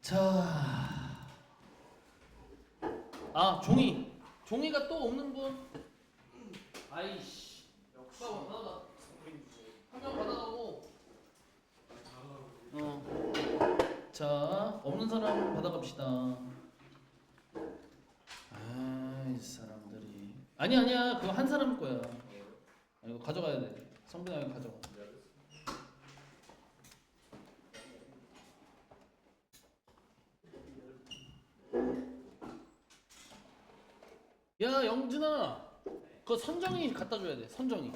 자, 종이가 또 없는 분? 아이씨, 역시 받아가. 한 명 받아가고. 자, 없는 사람 받아갑시다. 아, 이 사람들이. 아니야, 그거 한 사람 거야. 이거 가져가야 돼. 성빈아 이거 가져가. 야, 영진아, 그거 선정이 갖다 줘야 돼. 선정이.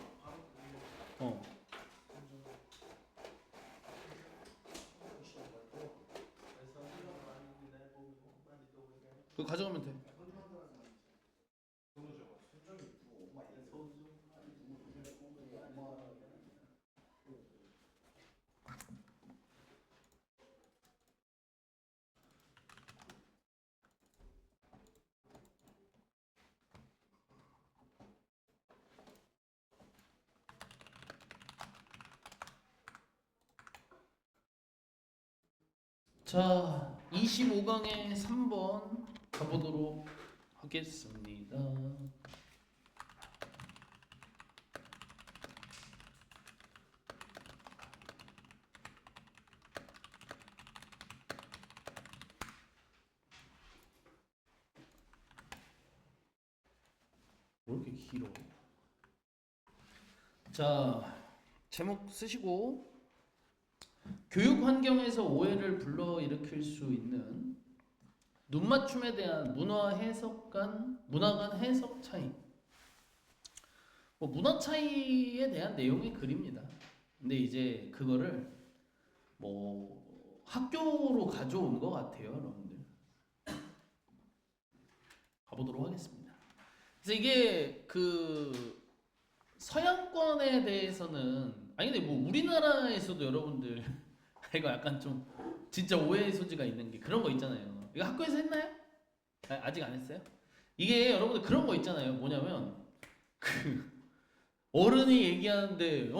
그거 가져가면 돼. 자, 25강의 3번 가보도록 하겠습니다. 왜 이렇게 길어? 자, 제목 쓰시고 교육 환경에서 오해를 불러일으킬 수 있는 눈맞춤에 대한 문화 간 해석 차이. 문화 차이에 대한 내용의 글입니다. 근데 이제 그거를 학교로 가져온 것 같아요, 여러분들. 가보도록 하겠습니다. 그래서 이게 서양권에 대해서는 근데 우리나라에서도 여러분들 이거 약간 좀 진짜 오해의 소지가 있는 게 그런 거 있잖아요. 이거 학교에서 했나요? 아직 안 했어요? 이게 여러분들 그런 거 있잖아요. 뭐냐면 어른이 얘기하는데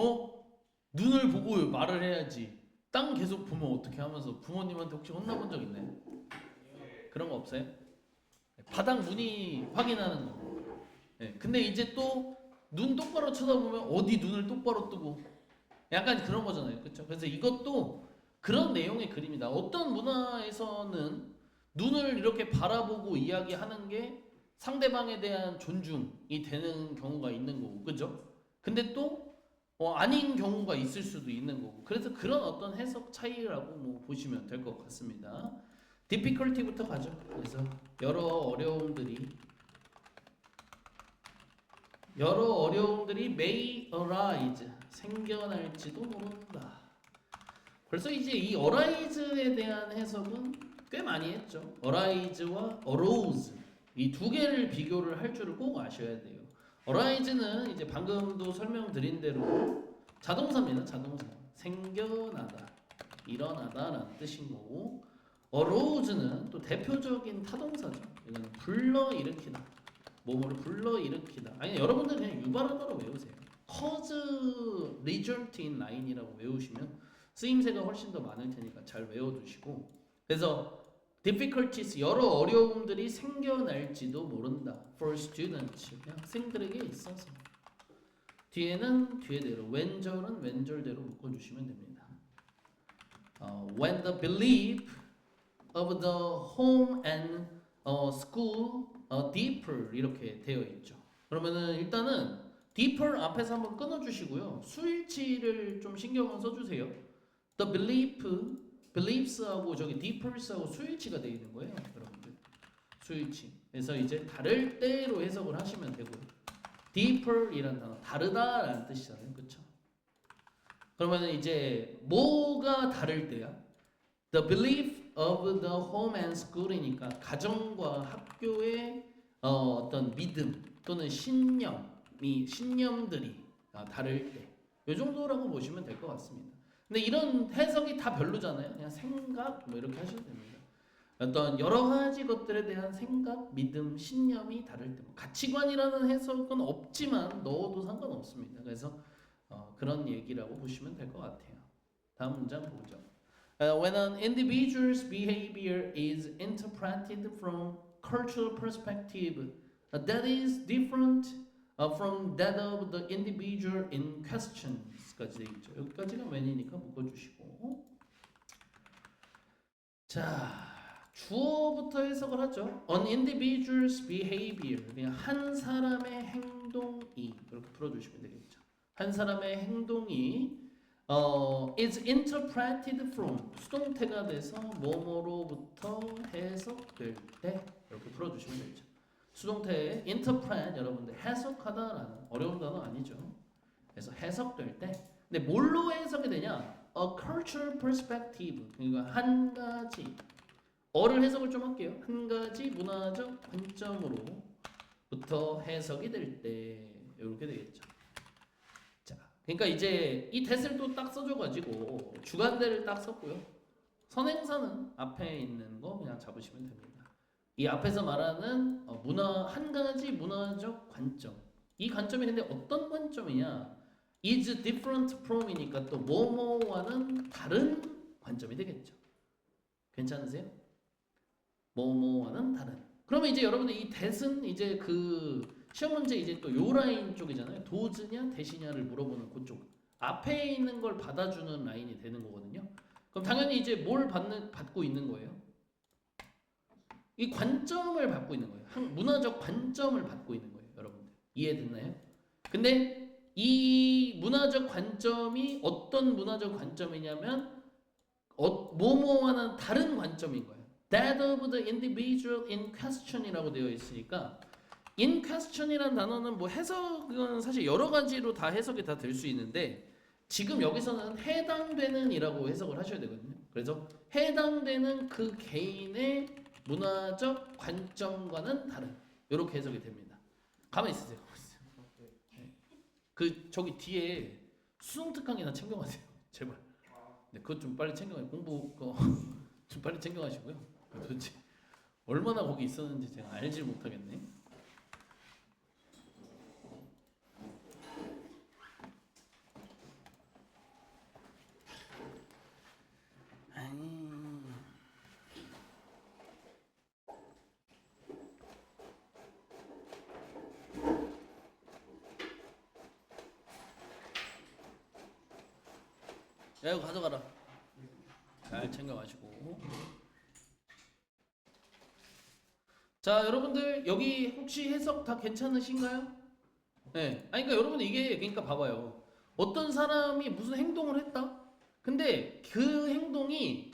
눈을 보고 말을 해야지. 땅 계속 보면 어떻게 하면서 부모님한테 혹시 혼나본 적 있나요? 그런 거 없어요? 바닥 문이 확인하는 거. 네. 근데 이제 또 눈 똑바로 쳐다보면 어디 눈을 똑바로 뜨고 약간 그런 거잖아요. 그렇죠? 그래서 이것도 그런 내용의 글입니다. 어떤 문화에서는 눈을 이렇게 바라보고 이야기하는 게 상대방에 대한 존중이 되는 경우가 있는 거고, 그죠? 근데 또 아닌 경우가 있을 수도 있는 거고, 그래서 그런 어떤 해석 차이라고 보시면 될 것 같습니다. difficulty부터 가죠. 그래서 여러 어려움들이 may arise 생겨날지도 모른다. 벌써 이제 이 arise에 대한 해석은 꽤 많이 했죠. arise와 arose 이 두 개를 비교를 할 줄을 꼭 아셔야 돼요. arise는 이제 방금도 설명드린 대로 자동사입니다. 자동사. 생겨나다, 일어나다라는 뜻인 거고, arouse는 또 대표적인 타동사죠. 이거는 불러일으키다. 몸을 불러일으키다. 여러분들 그냥 유발언어로 외우세요. cause result in line이라고 외우시면 쓰임새가 훨씬 더 많을 테니까 잘 외워두시고, 그래서 difficulties 여러 어려움들이 생겨날지도 모른다. for students 학생들에게 있어서. 뒤에는 뒤에대로, 왼절은 왼절대로 묶어주시면 됩니다. When the belief of the home and school deeper 이렇게 되어 있죠. 그러면은 일단은 deeper 앞에서 한번 끊어주시고요. 수일치를 좀 신경을 써주세요. The beliefs하고 저기 deepers하고 수일치가 되어 있는 거예요, 여러분들. 수일치. 그래서 이제 다를 때로 해석을 하시면 되고요. deeper이라는 단어 다르다라는 뜻이잖아요, 그렇죠? 그러면 이제 뭐가 다를 때야? The belief of the home and school이니까 가정과 학교의 어떤 믿음 또는 신념들이 다를 때, 이 정도라고 보시면 될 것 같습니다. 근데 이런 해석이 다 별로잖아요. 그냥 생각 이렇게 하시면 됩니다. 어떤 여러 가지 것들에 대한 생각, 믿음, 신념이 다를 때, 가치관이라는 해석은 없지만 넣어도 상관없습니다. 그래서 그런 얘기라고 보시면 될 것 같아요. 다음 문장 보죠. When an individual's behavior is interpreted from cultural perspective that is different from that of the individual in questions까지 돼 있죠. 여기까지가 when이니까 묶어주시고 자 주어부터 해석을 하죠. An individual's behavior 그냥 한 사람의 행동이 이렇게 풀어주시면 되겠죠. 한 사람의 행동이 is interpreted from 수동태가 돼서 뭐뭐로부터 해석될 때 이렇게 풀어주시면 되죠. 수동태에 interpret 여러분들 해석하다라는 어려운 단어 아니죠. 그래서 해석될 때 근데 뭘로 해석이 되냐? A cultural perspective 그러니까 한 가지 어를 해석을 좀 할게요. 한 가지 문화적 관점으로부터 해석이 될 때 이렇게 되겠죠. 자, 그러니까 이제 이 that을 또 딱 써줘가지고 주관대를 딱 썼고요. 선행사는 앞에 있는 거 그냥 잡으시면 됩니다. 이 앞에서 말하는 한 가지 문화적 관점. 이 관점이 근데 어떤 관점이냐? is different from이니까 또 뭐뭐와는 다른 관점이 되겠죠. 괜찮으세요? 뭐뭐와는 다른. 그러면 이제 여러분들 이 that은 이제 그 시험 문제 이제 또 요 라인 쪽이잖아요. 도즈냐 대시냐를 물어보는 그쪽. 앞에 있는 걸 받아주는 라인이 되는 거거든요. 그럼 당연히 이제 뭘 받고 있는 거예요? 이 관점을 받고 있는 거예요. 문화적 관점을 받고 있는 거예요, 여러분들. 이해됐나요? 근데 이 문화적 관점이 어떤 문화적 관점이냐면 뭐뭐와는 다른 관점인 거예요. That of the individual in question이라고 되어 있으니까 in question이라는 단어는 뭐 해석은 사실 여러 가지로 다 해석이 다 될 수 있는데 지금 여기서는 해당되는이라고 해석을 하셔야 되거든요. 그래서 해당되는 그 개인의 문화적 관점과는 다른 이렇게 해석이 됩니다. 가만히 있으세요. 그 저기 뒤에 수능 특강이나 챙겨가세요. 제발. 네, 그것 좀 빨리 챙겨가요. 공부 그거 좀 빨리 챙겨가시고요. 도대체 얼마나 거기 있었는지 제가 알지 못하겠네. 야 이거 가져가라. 잘 챙겨가시고. 자 여러분들 여기 혹시 해석 다 괜찮으신가요? 네. 아니 그러니까 여러분 이게 그러니까 봐봐요. 어떤 사람이 무슨 행동을 했다. 근데 그 행동이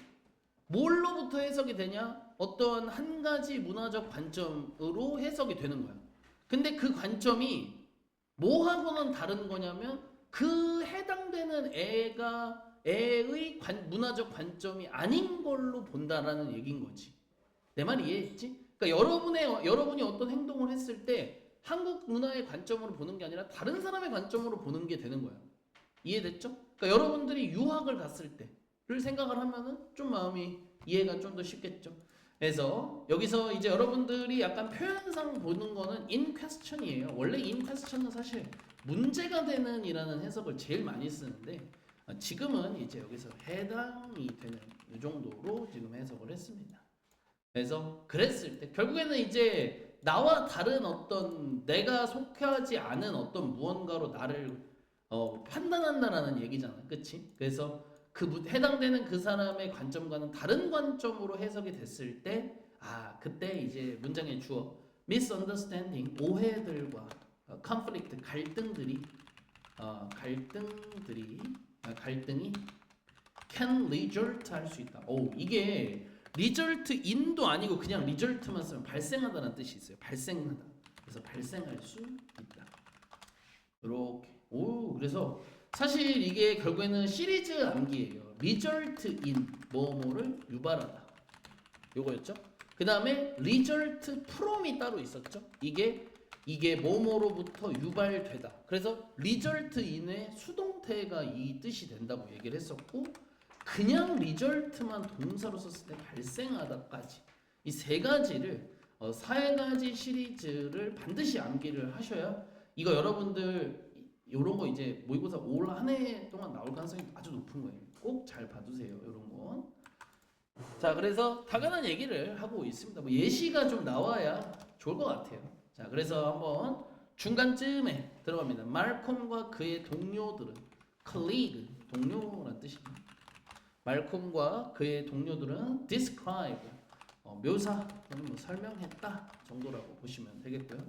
뭘로부터 해석이 되냐? 어떤 한 가지 문화적 관점으로 해석이 되는 거야. 근데 그 관점이 뭐하고는 다른 거냐면 그 해당되는 애의 문화적 관점이 아닌 걸로 본다라는 얘기인 거지. 내 말 이해했지? 그러니까 여러분이 어떤 행동을 했을 때 한국 문화의 관점으로 보는 게 아니라 다른 사람의 관점으로 보는 게 되는 거야. 이해됐죠? 그러니까 여러분들이 유학을 갔을 때를 생각을 하면은 좀 마음이 이해가 좀 더 쉽겠죠. 그래서 여기서 이제 여러분들이 약간 표현상 보는 거는 in question이에요. 원래 in question은 사실 문제가 되는 이라는 해석을 제일 많이 쓰는데 지금은 이제 여기서 해당이 되는 이 정도로 지금 해석을 했습니다. 그래서 그랬을 때 결국에는 이제 나와 다른 어떤 내가 속하지 않은 어떤 무언가로 나를 판단한다라는 얘기잖아. 그치? 그래서 해당되는 그 사람의 관점과는 다른 관점으로 해석이 됐을 때 그때 이제 문장의 주어 misunderstanding 오해들과 conflict 갈등이 can result 할 수 있다. 이게 result in도 아니고 그냥 result만 쓰면 발생하다는 뜻이 있어요. 발생하다. 그래서 발생할 수 있다. 이렇게. 그래서 사실 이게 결국에는 시리즈 암기예요. result in 뭐뭐를 유발하다. 요거였죠? 그 다음에 result from이 따로 있었죠? 이게 뭐뭐로부터 유발되다. 그래서 result in의 수동태가 이 뜻이 된다고 얘기를 했었고 그냥 result만 동사로 썼을 때 발생하다까지 이 세 가지를 4가지 시리즈를 반드시 암기를 하셔야 이거 여러분들 요런 거 이제 모의고사 올 한 해 동안 나올 가능성이 아주 높은 거예요. 꼭 잘 봐두세요. 요런 거. 자, 그래서 당연한 얘기를 하고 있습니다. 뭐 예시가 좀 나와야 좋을 것 같아요. 자, 그래서 한번 중간쯤에 들어갑니다. 말콤과 그의 동료들은 colleague, 동료란 뜻입니다. 말콤과 그의 동료들은 describe, 묘사 또는 뭐 설명했다 정도라고 보시면 되겠고요.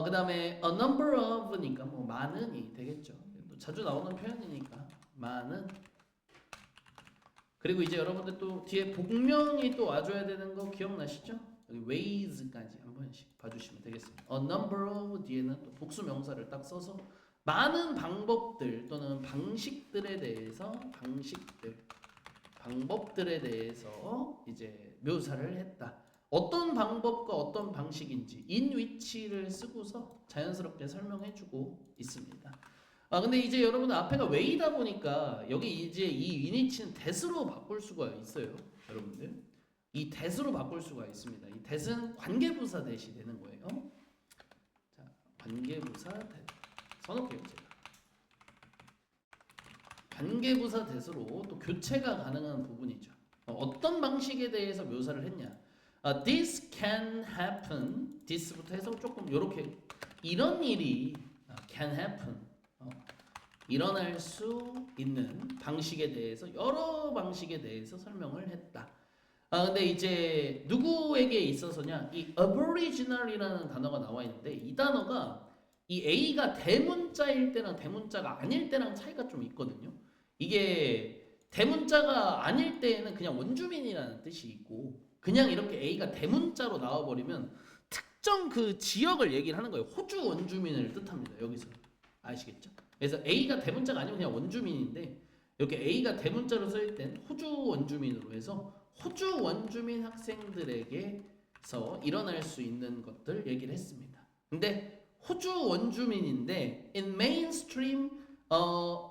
그 다음에 a number of니까 뭐 많은이 되겠죠. 또 자주 나오는 표현이니까 많은. 그리고 이제 여러분들 또 뒤에 복명이 또 와줘야 되는 거 기억나시죠? 여기 ways까지 한 번씩 봐주시면 되겠습니다. a number of 뒤에는 또 복수 명사를 딱 써서 많은 방법들 또는 방식들에 대해서 방법들에 대해서 이제 묘사를 했다. 어떤 방법과 어떤 방식인지 in which를 쓰고서 자연스럽게 설명해주고 있습니다. 근데 이제 여러분 앞에가 way다 보니까 여기 이제 이 in which는 that으로 바꿀 수가 있어요. 여러분들 이 that으로 바꿀 수가 있습니다. 이 that은 관계부사 that이 되는 거예요. 자, 관계부사 that 써놓을게요 제가. 관계부사 that으로 또 교체가 가능한 부분이죠. 어떤 방식에 대해서 묘사를 했냐? This can happen. this부터 해서 조금 이렇게 이런 일이 can happen. 일어날 수 있는 방식에 대해서 여러 방식에 대해서 설명을 했다. 근데 이제 누구에게 있어서냐? 이 aboriginal이라는 단어가 나와 있는데 이 단어가 이 A가 대문자일 때랑 대문자가 아닐 때랑 차이가 좀 있거든요. 이게 대문자가 아닐 때에는 그냥 원주민이라는 뜻이 있고 그냥 이렇게 A가 대문자로 나와버리면 특정 그 지역을 얘기를 하는 거예요. 호주 원주민을 뜻합니다. 여기서 아시겠죠? 그래서 A가 대문자가 아니고 그냥 원주민인데 이렇게 A가 대문자로 쓰일 땐 호주 원주민으로 해서 호주 원주민 학생들에게서 일어날 수 있는 것들 얘기를 했습니다. 근데 호주 원주민인데 in mainstream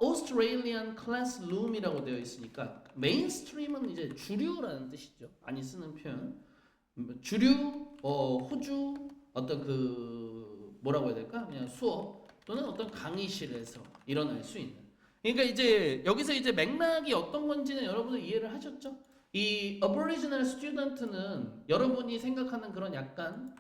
Australian classroom이라고 되어 있으니까 mainstream은 이제 주류라는 뜻이죠. 많이 쓰는 표현. 주류 호주 어떤 그 뭐라고 해야 될까? 그냥 수업 또는 어떤 강의실에서 일어날 수 있는. 그러니까 이제 여기서 이제 맥락이 어떤 건지는 여러분들 이해를 하셨죠? 이 Aboriginal student는 여러분이 생각하는 그런 약간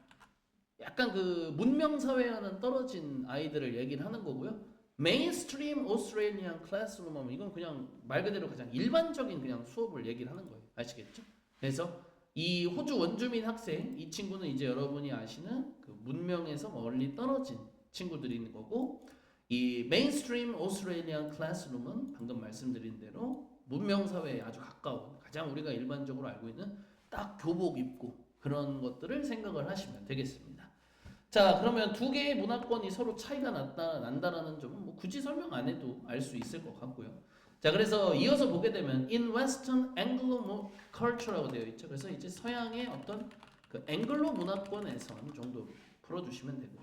그 문명 사회와는 떨어진 아이들을 얘기를 하는 거고요. 메인스트림 오스트레일리안 클래스룸 하면 이건 그냥 말 그대로 가장 일반적인 그냥 수업을 얘기를 하는 거예요. 아시겠죠? 그래서 이 호주 원주민 학생 이 친구는 이제 여러분이 아시는 그 문명에서 멀리 떨어진 친구들이 있는 거고 이 메인스트림 오스트레일리안 클래스룸은 방금 말씀드린 대로 문명 사회에 아주 가까운 가장 우리가 일반적으로 알고 있는 딱 교복 입고 그런 것들을 생각을 하시면 되겠습니다. 자, 그러면 두 개의 문화권이 서로 차이가 난다라는 점은 뭐 굳이 설명 안 해도 알 수 있을 것 같고요. 자, 그래서 이어서 보게 되면 in Western Anglo culture라고 되어 있죠. 그래서 이제 서양의 어떤 그 앵글로 문화권에선 정도 풀어주시면 되고.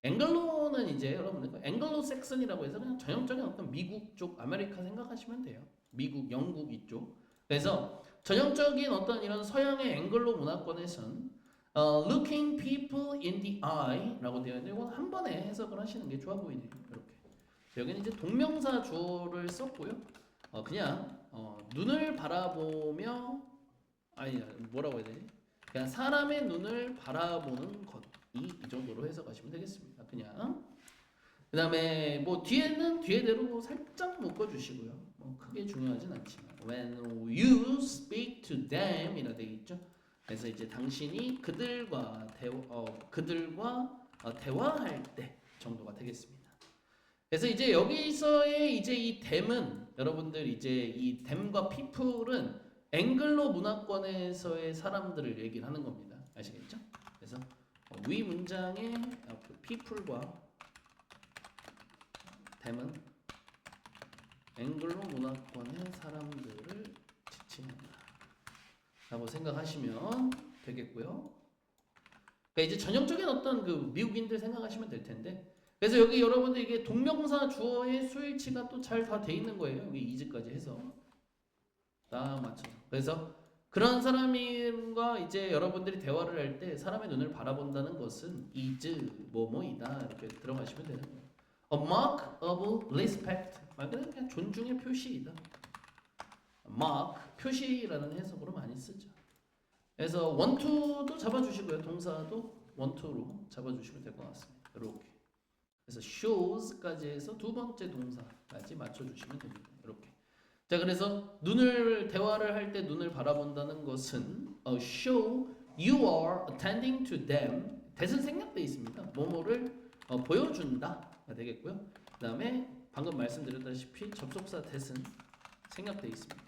앵글로는 이제 여러분들 앵글로 섹슨이라고 해서 그냥 전형적인 어떤 미국 쪽 아메리카 생각하시면 돼요. 미국, 영국 이쪽. 그래서 전형적인 어떤 이런 서양의 앵글로 문화권에선 looking people in the eye라고 되어 있는데 이건 한 번에 해석을 하시는 게 좋아 보이네요. 이렇게. 여기는 이제 동명사 주어를 썼고요. 그냥 눈을 바라보며 아니 뭐라고 해야 되지? 그냥 사람의 눈을 바라보는 것이 이 정도로 해석하시면 되겠습니다. 그냥 그 다음에 뭐 뒤에는 뒤에대로 뭐 살짝 묶어주시고요. 뭐 크게 중요하진 않지만 when you speak to them 이라 되어 있죠. 그래서 이제 당신이 그들과 대화할 때 정도가 되겠습니다. 그래서 이제 여기서의 이제 이 them은 여러분들 이제 이 them과 people은 앵글로 문화권에서의 사람들을 얘기를 하는 겁니다. 아시겠죠? 그래서 위 문장의 people과 them은 앵글로 문화권의 사람들을 지칭한다 라고 생각하시면 되겠고요. 그러니까 이제 전형적인 어떤 그 미국인들 생각하시면 될 텐데 그래서 여기 여러분들 이게 동명사 주어의 수일치가 또 잘 다 돼 있는 거예요. 여기 이즈까지 해서 딱 맞춰서. 그래서 그런 사람과 이제 여러분들이 대화를 할 때 사람의 눈을 바라본다는 것은 is 뭐뭐이다 이렇게 들어가시면 되는 거예요. A mark of respect 말 그대로 그냥 존중의 표시이다. mark, 표시라는 해석으로 많이 쓰죠. 그래서 one, to도 잡아주시고요. 동사도 one, to로 잡아주시면 될 것 같습니다. 이렇게. 그래서 shows까지 해서 두 번째 동사까지 맞춰주시면 됩니다. 이렇게. 자, 그래서 대화를 할 때 눈을 바라본다는 것은 show you are attending to them. that은 생략되어 있습니다. 뭐뭐를 보여준다가 되겠고요. 그 다음에 방금 말씀드렸다시피 접속사 that은 생략되어 있습니다.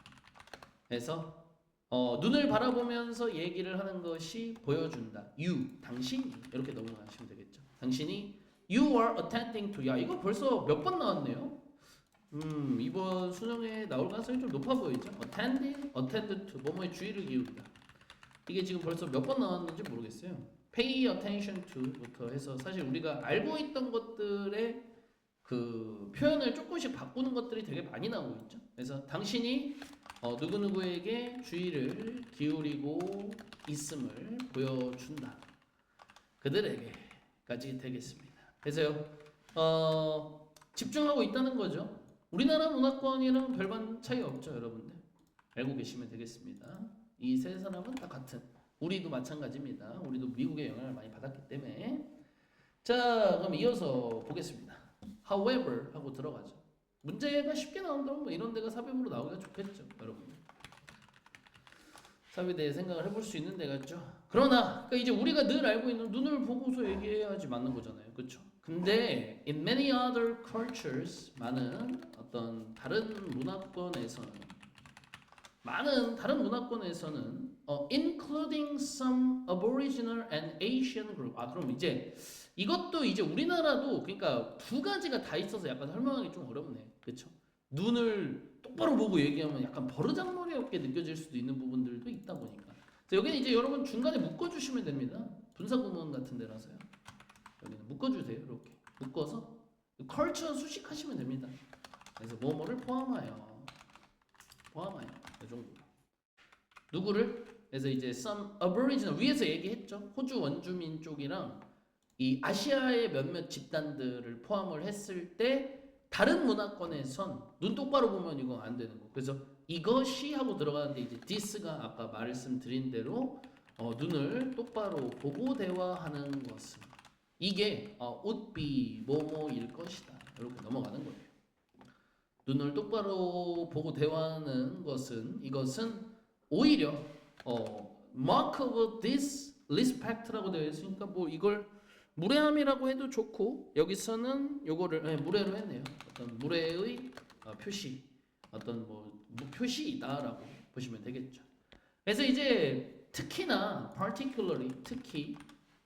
그래서 눈을 바라보면서 얘기를 하는 것이 보여준다. you, 당신이 이렇게 넘어가시면 되겠죠. 당신이 you are attending to. 야, 이거 벌써 몇 번 나왔네요. 이번 수능에 나올 가능성이 좀 높아 보이죠. attend to, 뭐뭐에 주의를 기울이다. 이게 지금 벌써 몇 번 나왔는지 모르겠어요. pay attention to부터 해서 사실 우리가 알고 있던 것들의 그 표현을 조금씩 바꾸는 것들이 되게 많이 나오고 있죠. 그래서 당신이 누구누구에게 주의를 기울이고 있음을 보여준다. 그들에게까지 되겠습니다. 그래서요, 집중하고 있다는 거죠. 우리나라 문화권이랑 별반 차이 없죠, 여러분들. 알고 계시면 되겠습니다. 이 세 사람은 다 같은, 우리도 마찬가지입니다. 우리도 미국의 영향을 많이 받았기 때문에. 자, 그럼 이어서 보겠습니다. However 하고 들어가죠. 문제가 쉽게 나온다면 뭐 이런 데가 삽입으로 나오기가 좋겠죠, 여러분. 삽입에 대해 생각을 해볼 수 있는 데가죠. 그러나 그러니까 이제 우리가 늘 알고 있는 눈을 보고서 얘기해야지 맞는 거잖아요, 그렇죠? 근데 in many other cultures, 많은 다른 문화권에서는 including some Aboriginal and Asian group. 그럼 이제 이것도 이제 우리나라도 그러니까 두 가지가 다 있어서 약간 설명하기 좀 어렵네, 그렇죠? 눈을 똑바로 보고 얘기하면 약간 버르장머리 없게 느껴질 수도 있는 부분들도 있다 보니까. 여기는 이제 여러분 중간에 묶어주시면 됩니다. 분사구문 같은 데라서요. 여기는 묶어주세요. 이렇게 묶어서 컬처 수식하시면 됩니다. 그래서 뭐뭐를 포함하여 이 정도. 누구를? 그래서 이제 some Aboriginal 위에서 얘기했죠. 호주 원주민 쪽이랑 이 아시아의 몇몇 집단들을 포함을 했을 때 다른 문화권에선 눈 똑바로 보면 이거 안 되는 거. 그래서 이것이 하고 들어가는데 이제 this가 아까 말씀드린 대로 눈을 똑바로 보고 대화하는 것은 이게 would be 뭐뭐일 것이다. 이렇게 넘어가는 거예요. 눈을 똑바로 보고 대화하는 것은 이것은 오히려 mark of this respect라고 되어 있으니까 뭐 이걸 무례함이라고 해도 좋고 여기서는 요거를 무례로 했네요. 어떤 무례의 표시, 어떤 뭐 표시이다라고 보시면 되겠죠. 그래서 이제 특히나 particularly 특히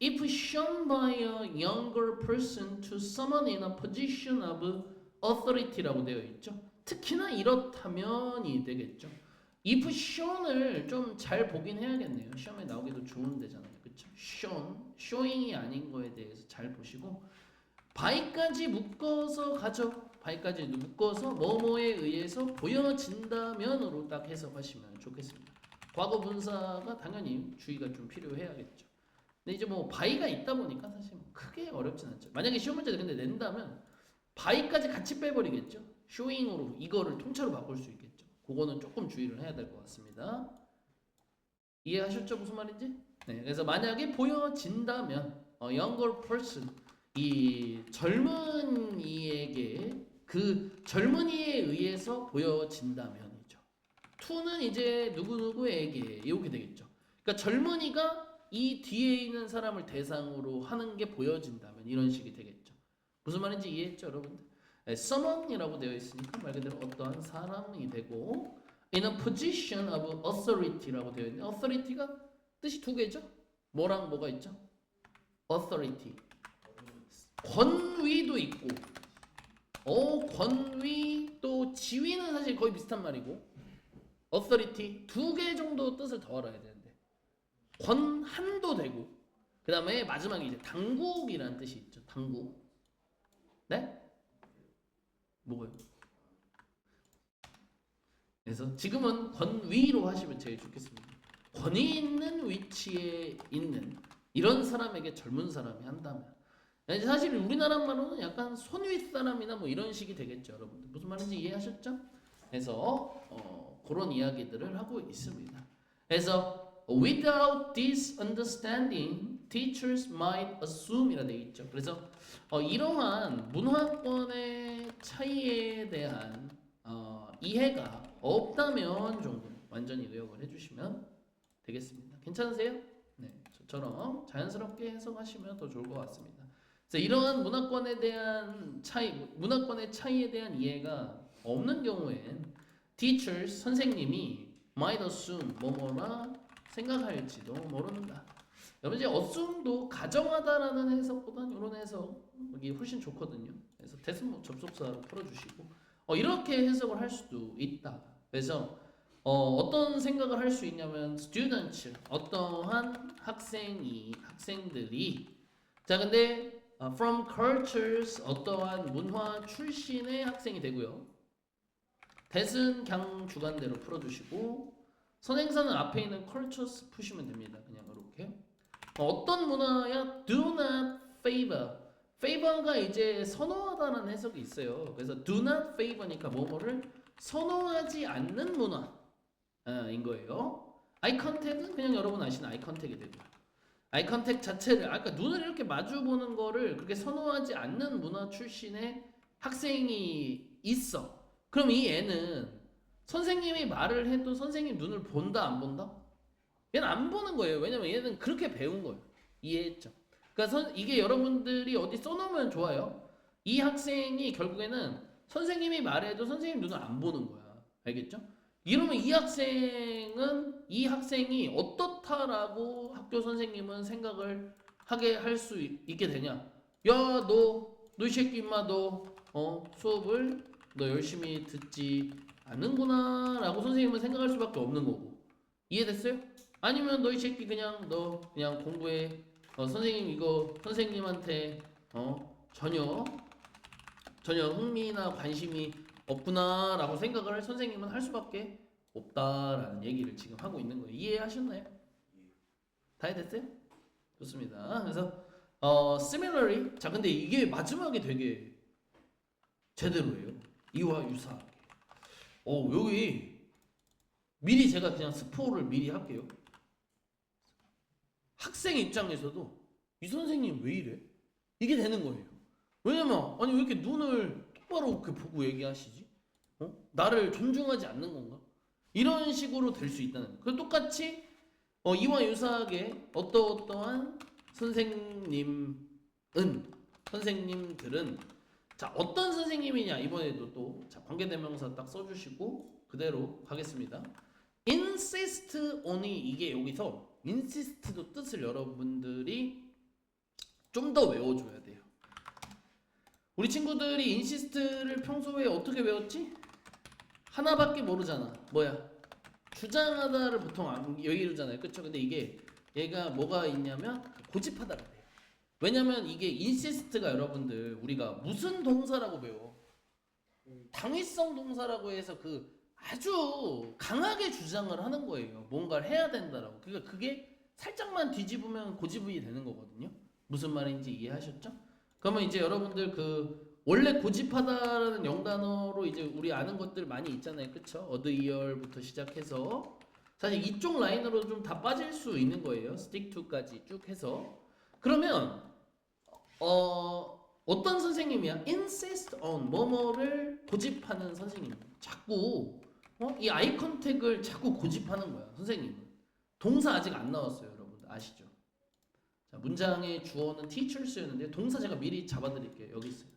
if shown by a younger person to someone in a position of authority라고 되어 있죠. 특히나 이렇다면이 되겠죠. if shown을 좀 잘 보긴 해야겠네요. 시험에 나오기도 좋은 데잖아요. 그렇죠? showing이 아닌 거에 대해서 잘 보시고 by까지 묶어서 가죠. by까지 묶어서 뭐뭐에 의해서 보여진다면으로 딱 해석하시면 좋겠습니다. 과거 분사가 당연히 주의가 좀 필요해야겠죠. 근데 이제 뭐 by가 있다 보니까 사실 뭐 크게 어렵진 않죠. 만약에 시험 문제를 근데 낸다면 by까지 같이 빼버리겠죠. showing으로 이거를 통째로 바꿀 수 있겠죠. 그거는 조금 주의를 해야 될 것 같습니다. 이해하셨죠? 무슨 말인지? 네, 그래서 만약에 보여진다면 younger person, 이 젊은이에게 그 젊은이에 의해서 보여진다면이죠. to는 이제 누구누구에게 이렇게 되겠죠. 그러니까 젊은이가 이 뒤에 있는 사람을 대상으로 하는 게 보여진다면 이런 식이 되겠죠. 무슨 말인지 이해했죠, 여러분들? someone이라고 되어 있으니까 말 그대로 어떠한 사람이 되고 in a position of authority라고 되어 있는데 authority가 뜻이 두 개죠. 뭐랑 뭐가 있죠? authority, 권위도 있고 권위 또 지위는 사실 거의 비슷한 말이고 authority 두 개 정도 뜻을 더 알아야 되는데 권한도 되고 그 다음에 마지막에 이제 당국이라는 뜻이 있죠. 당국. 네? 뭐가요? 그래서 지금은 권위로 하시면 제일 좋겠습니다. 권위 있는 위치에 있는 이런 사람에게 젊은 사람이 한다면 사실 우리나라 말로는 약간 손윗 사람이나 뭐 이런 식이 되겠죠. 여러분들 무슨 말인지 이해하셨죠? 그래서 그런 이야기들을 하고 있습니다. 그래서 without this understanding, teachers might assume 이라 되어 있죠. 그래서 이러한 문화권의 차이에 대한 이해가 없다면 정도 완전히 의역을 해주시면 되겠습니다. 괜찮으세요? 네, 저처럼 자연스럽게 해석하시면 더 좋을 것 같습니다. 그래서 이러한 문화권에 대한 차이, 문화권의 차이에 대한 이해가 없는 경우엔 teachers, 선생님이 might assume 뭐뭐라 생각할지도 모른다. 여러분 이제 assume도 가정하다라는 해석보다는 이런 해석이 훨씬 좋거든요. 그래서 대승 접속사로 풀어주시고 이렇게 해석을 할 수도 있다. 그래서 어떤 생각을 할 수 있냐면 students, 어떠한 학생들이 자 근데 from cultures, 어떠한 문화 출신의 학생이 되고요. that은 그냥 주관대로 풀어주시고 선행사는 앞에 있는 cultures 푸시면 됩니다. 그냥 이렇게 어떤 문화야 do not favor. favor가 이제 선호하다는 해석이 있어요. 그래서 do not favor니까 뭐뭐를 선호하지 않는 문화인 거예요. eye contact은 그냥 여러분 아시는 eye contact이 되고요. eye contact 자체를 아까 눈을 이렇게 마주 보는 거를 그렇게 선호하지 않는 문화 출신의 학생이 있어. 그럼 이 애는 선생님이 말을 해도 선생님 눈을 본다 안 본다? 얘는 안 보는 거예요. 왜냐면 얘는 그렇게 배운 거예요. 이해했죠? 그러니까 이게 여러분들이 어디 써놓으면 좋아요. 이 학생이 결국에는 선생님이 말해도 선생님 눈을 안 보는 거야. 알겠죠? 이러면 이 학생이 어떻다라고 학교 선생님은 생각을 하게 할 수 있게 되냐? 야, 너 이 새끼 임마 너 수업을 너 열심히 듣지 않는구나라고 선생님은 생각할 수밖에 없는 거고. 이해됐어요? 아니면 너 이 새끼 너 그냥 공부해. 선생님 이거 선생님한테 전혀 흥미나 관심이 없구나라고 생각을 할 선생님은 할 수밖에 없다라는 얘기를 지금 하고 있는 거예요. 이해하셨나요? 다 이해됐어요? 좋습니다. 그래서 similarly 자 근데 이게 마지막에 되게 제대로예요. 이와 유사하게. 여기 미리 제가 그냥 스포를 미리 할게요. 학생 입장에서도 이 선생님 왜 이래? 이게 되는 거예요. 왜냐면 아니 왜 이렇게 눈을 똑바로 이렇게 보고 얘기하시지? 나를 존중하지 않는 건가? 이런 식으로 될 수 있다는 거예요. 그 똑같이 이와 유사하게 어떠한 선생님들은 자 어떤 선생님이냐 이번에도 또 자 관계대명사 딱 써주시고 그대로 가겠습니다. insist on이 이게 여기서 insist도 뜻을 여러분들이 좀 더 외워줘야 돼요. 우리 친구들이 insist를 평소에 어떻게 외웠지? 하나밖에 모르잖아. 뭐야? 주장하다를 보통 여기로잖아요. 그쵸? 근데 이게 얘가 뭐가 있냐면 고집하다가 돼요. 왜냐면 이게 insist가 여러분들 우리가 무슨 동사라고 배워? 당위성 동사라고 해서 그 아주 강하게 주장을 하는 거예요. 뭔가를 해야 된다라고. 그러니까 그게 살짝만 뒤집으면 고집이 되는 거거든요. 무슨 말인지 이해하셨죠? 그러면 이제 여러분들 그 원래 고집하다라는 영단어로 이제 우리 아는 것들 많이 있잖아요. 그쵸? 어드이얼부터 시작해서 사실 이쪽 라인으로 좀 다 빠질 수 있는 거예요. stick to까지 쭉 해서. 그러면 어떤 선생님이야? insist on 뭐뭐를 고집하는 선생님. 자꾸 이 아이 컨택을 자꾸 고집하는 거야. 선생님은. 동사 아직 안 나왔어요. 여러분들 아시죠? 자, 문장의 주어는 teachers였는데 동사 제가 미리 잡아드릴게요. 여기 있어요.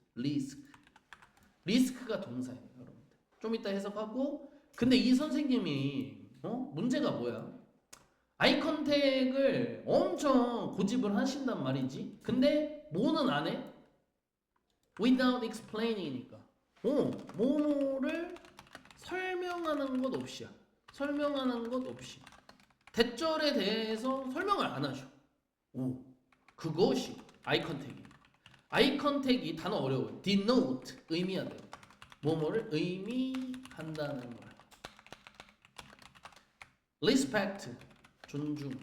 risk가 동사예요. 여러분들. 좀 이따 해석하고 근데 이 선생님이 문제가 뭐야? 아이 컨택을 엄청 고집을 하신단 말이지. 근데 뭐는 안 해? without explaining이니까. 뭐를 설명하는 것 없이야. 설명하는 것 없이. 대절에 대해서 설명을 안 하셔. 그것이 아이 컨택이에요. 아이 컨택이 단어 어려워요. denote 의미하다. 뭐뭐를 의미한다는 거야. respect 존중을.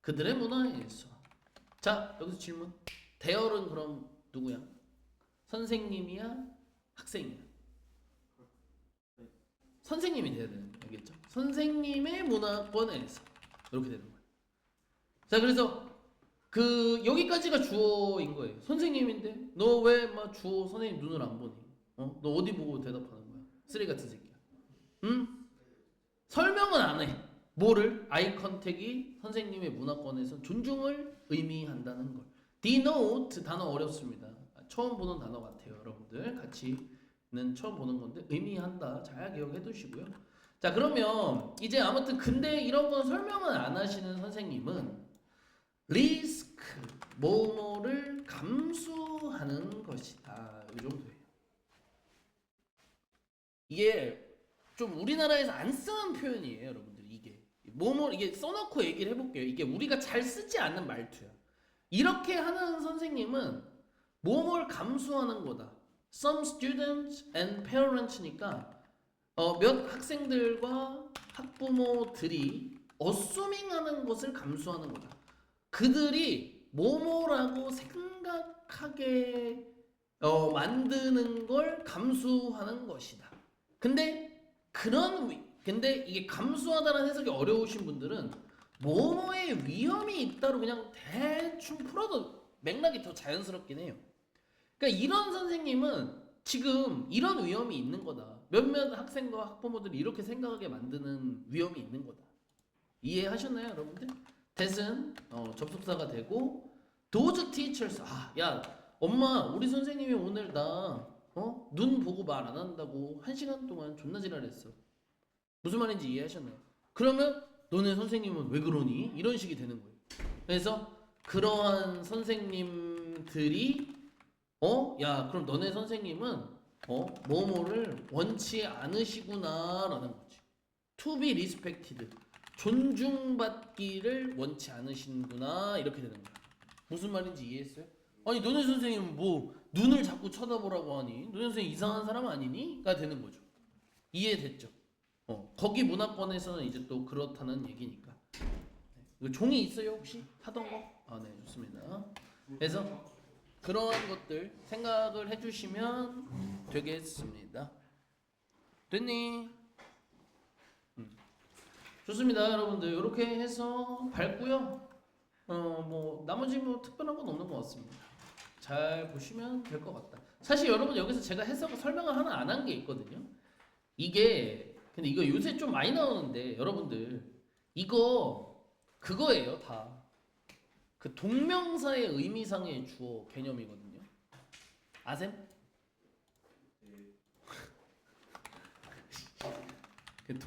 그들의 문화에서. 자 여기서 질문. 대열은 그럼 누구야? 선생님이야? 학생이야? 선생님이 돼야 되는 거예요. 알겠죠? 선생님의 문화권에서 이렇게 되는 거예요. 자, 그래서 그 여기까지가 주어인 거예요. 선생님인데 너 왜 막 주어 선생님 눈을 안 보니? 너 어디 보고 대답하는 거야? 쓰레기 같은 새끼야. 응? 설명은 안 해. 뭐를? 아이 컨택이 선생님의 문화권에서 존중을 의미한다는 걸. denote 단어 어렵습니다. 처음 보는 단어 같아요. 여러분들 같이는 처음 보는 건데 의미한다. 잘 기억해 두시고요. 자, 그러면 이제 아무튼 근데 이런 건 설명을 안 하시는 선생님은 리스크 뭐뭐를 감수하는 것이다. 이 정도예요. 이게 좀 우리나라에서 안 쓰는 표현이에요, 여러분들. 이게 뭐뭐 이게 써놓고 얘기를 해볼게요. 이게 우리가 잘 쓰지 않는 말투야. 이렇게 하는 선생님은 뭐뭘 감수하는 거다. Some students and parents니까 몇 학생들과 학부모들이 assuming하는 것을 감수하는 거다. 그들이 뭐뭐라고 생각하게 만드는 걸 감수하는 것이다. 근데 이게 감수하다는 해석이 어려우신 분들은 뭐뭐의 위험이 있다로 그냥 대충 풀어도 맥락이 더 자연스럽긴 해요. 그러니까 이런 선생님은 지금 이런 위험이 있는 거다. 몇몇 학생과 학부모들이 이렇게 생각하게 만드는 위험이 있는 거다. 이해하셨나요, 여러분들? that은 접속사가 되고 those teachers 야 엄마 우리 선생님이 오늘 나 눈 보고 말 안 한다고 1시간 동안 존나 지랄했어. 무슨 말인지 이해하셨나요? 그러면 너네 선생님은 왜 그러니? 이런 식이 되는 거예요. 그래서 그러한 선생님들이 야 그럼 너네 선생님은 뭐뭐를 원치 않으시구나라는 거지. To be respected 존중받기를 원치 않으시는구나 이렇게 되는 거야. 무슨 말인지 이해했어요? 아니 너네 선생님 뭐 눈을 자꾸 쳐다보라고 하니? 너네 선생님 이상한 사람 아니니? 가 되는 거죠. 이해됐죠? 거기 문화권에서는 이제 또 그렇다는 얘기니까. 네. 종이 있어요 혹시? 하던 거? 네 좋습니다. 그래서 그런 것들 생각을 해주시면 되겠습니다. 됐니? 좋습니다 여러분들. 이렇게 해서 밟고요. 뭐 나머지 뭐 특별한 건 없는 것 같습니다. 잘 보시면 될 것 같다. 사실 여러분 여기서 제가 해석 설명을 하나 안 한 게 있거든요. 이게 근데 이거 요새 좀 많이 나오는데 여러분들 이거 그거예요 다. 그 동명사의 의미상의 주어 개념이거든요. 아셈? 그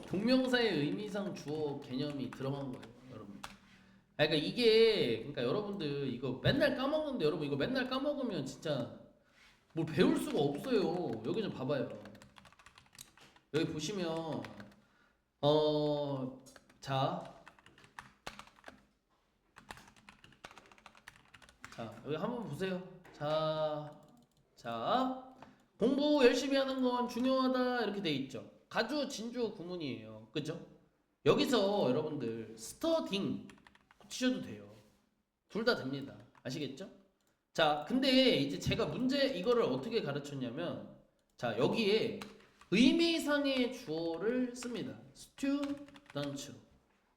동명사의 의미상 주어 개념이 들어간 거예요, 여러분. 그러니까 이게 그러니까 여러분들 이거 맨날 까먹는데 여러분 이거 맨날 까먹으면 진짜 뭘 배울 수가 없어요. 여기 좀 봐봐요. 여기 보시면 자 여기 한번 보세요. 자 공부 열심히 하는 건 중요하다 이렇게 돼 있죠. 가주 진주 구문이에요. 그죠? 여기서 여러분들 스터딩 붙이셔도 돼요. 둘 다 됩니다. 아시겠죠? 자, 근데 이제 제가 문제 이거를 어떻게 가르쳤냐면 자, 여기에 의미상의 주어를 씁니다. student로.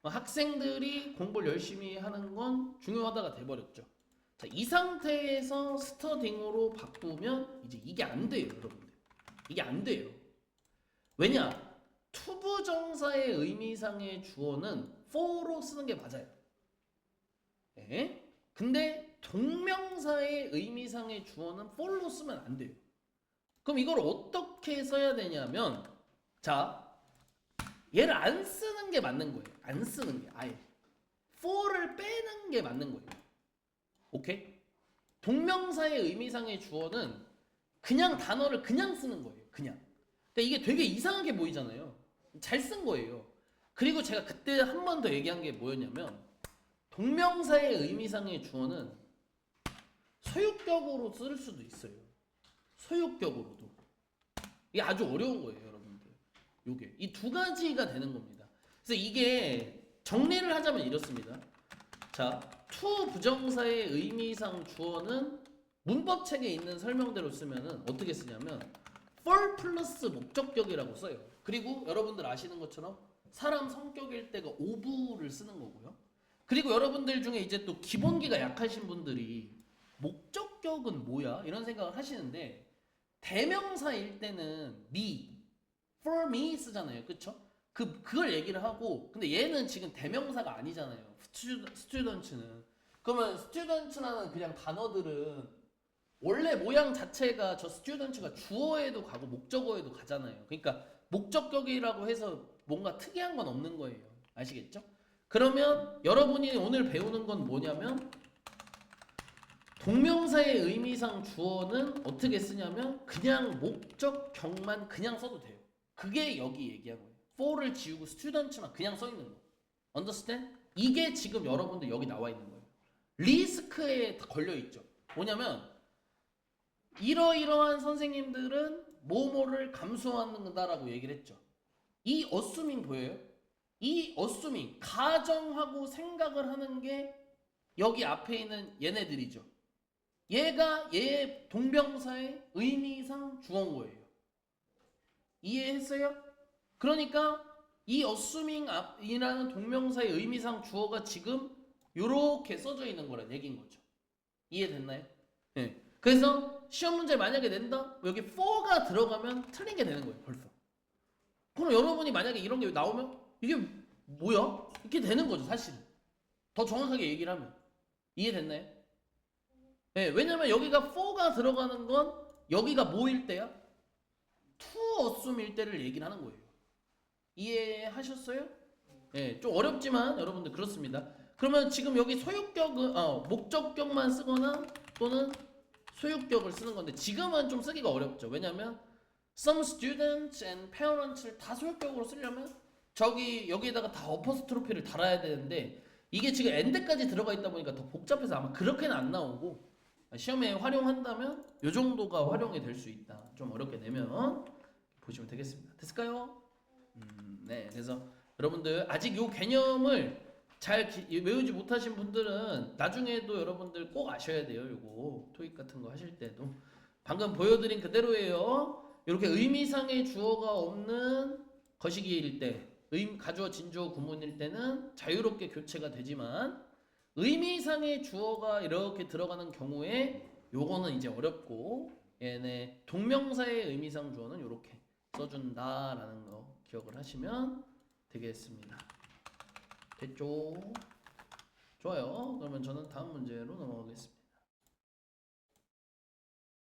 학생들이 공부를 열심히 하는 건 중요하다가 돼버렸죠. 자, 이 상태에서 스터딩으로 바꾸면 이제 이게 안 돼요, 여러분들. 이게 안 돼요. 왜냐? 투부정사의 의미상의 주어는 for로 쓰는 게 맞아요. 네? 근데 동명사의 의미상의 주어는 for로 쓰면 안 돼요. 그럼 이걸 어떻게 써야 되냐면 자, 얘를 안 쓰는 게 맞는 거예요. 안 쓰는 게 아예 for를 빼는 게 맞는 거예요. 오케이? 동명사의 의미상의 주어는 그냥 단어를 그냥 쓰는 거예요. 그냥. 근데 이게 되게 이상하게 보이잖아요. 잘 쓴 거예요. 그리고 제가 그때 한 번 더 얘기한 게 뭐였냐면 동명사의 의미상의 주어는 소유격으로 쓸 수도 있어요. 소유격으로도. 이게 아주 어려운 거예요, 여러분들. 요게 이 두 가지가 되는 겁니다. 그래서 이게 정리를 하자면 이렇습니다. 자, to 부정사의 의미상 주어는 문법책에 있는 설명대로 쓰면은 어떻게 쓰냐면 for 플러스 목적격이라고 써요. 그리고 여러분들 아시는 것처럼 사람 성격일 때가 of를 쓰는 거고요. 그리고 여러분들 중에 이제 또 기본기가 약하신 분들이 목적격은 뭐야? 이런 생각을 하시는데 대명사일 때는 me, for me 쓰잖아요. 그쵸? 그걸 얘기를 하고 근데 얘는 지금 대명사가 아니잖아요. 스튜던츠는. 그러면 스튜던츠라는 그냥 단어들은 원래 모양 자체가 저 스튜던츠가 주어에도 가고 목적어에도 가잖아요. 그러니까 목적격이라고 해서 뭔가 특이한 건 없는 거예요. 아시겠죠? 그러면 여러분이 오늘 배우는 건 뭐냐면 동명사의 의미상 주어는 어떻게 쓰냐면 그냥 목적격만 그냥 써도 돼요. 그게 여기 얘기한 거예요. for를 지우고 student만 그냥 써 있는 거. understand? 이게 지금 여러분들 여기 나와 있는 거예요. 리스크에 걸려 있죠. 뭐냐면 이러이러한 선생님들은 뭐뭐를 감수한다라고 얘기를 했죠. 이 assuming 보여요? 이 assuming 가정하고 생각을 하는 게 여기 앞에 있는 얘네들이죠. 얘가 얘의 동명사의 의미상 주어인 거예요. 이해했어요? 그러니까 이 assuming이라는 동명사의 의미상 주어가 지금 요렇게 써져 있는 거란 얘기인 거죠. 이해됐나요? 네. 그래서 시험 문제 만약에 낸다? 여기 for가 들어가면 틀린 게 되는 거예요. 벌써. 그럼 여러분이 만약에 이런 게 나오면 이게 뭐야? 이렇게 되는 거죠. 사실은. 더 정확하게 얘기를 하면. 이해됐나요? 네, 왜냐면 여기가 for가 들어가는 건 여기가 뭐일 때야? to assume일 때를 얘기를 하는 거예요. 이해하셨어요? 네, 좀 어렵지만 여러분들 그렇습니다. 그러면 지금 여기 소유격은 목적격만 쓰거나 또는 소유격을 쓰는 건데 지금은 좀 쓰기가 어렵죠. 왜냐면 some students and parents를 다 소유격으로 쓰려면 저기 여기에다가 다 어퍼스트로피를 달아야 되는데 이게 지금 and까지 들어가 있다 보니까 더 복잡해서 아마 그렇게는 안 나오고 시험에 활용한다면 이 정도가 활용이 될 수 있다. 좀 어렵게 내면 보시면 되겠습니다. 됐을까요? 네. 그래서 여러분들 아직 이 개념을 잘 외우지 못하신 분들은 나중에도 여러분들 꼭 아셔야 돼요. 요거 토익 같은 거 하실 때도 방금 보여드린 그대로예요. 이렇게 의미상의 주어가 없는 거시기일 때, 가주어, 진주어, 구문일 때는 자유롭게 교체가 되지만 의미상의 주어가 이렇게 들어가는 경우에 요거는 이제 어렵고 얘네 동명사의 의미상 주어는 이렇게 써준다라는 거 기억을 하시면 되겠습니다. 됐죠? 좋아요. 그러면 저는 다음 문제로 넘어가겠습니다.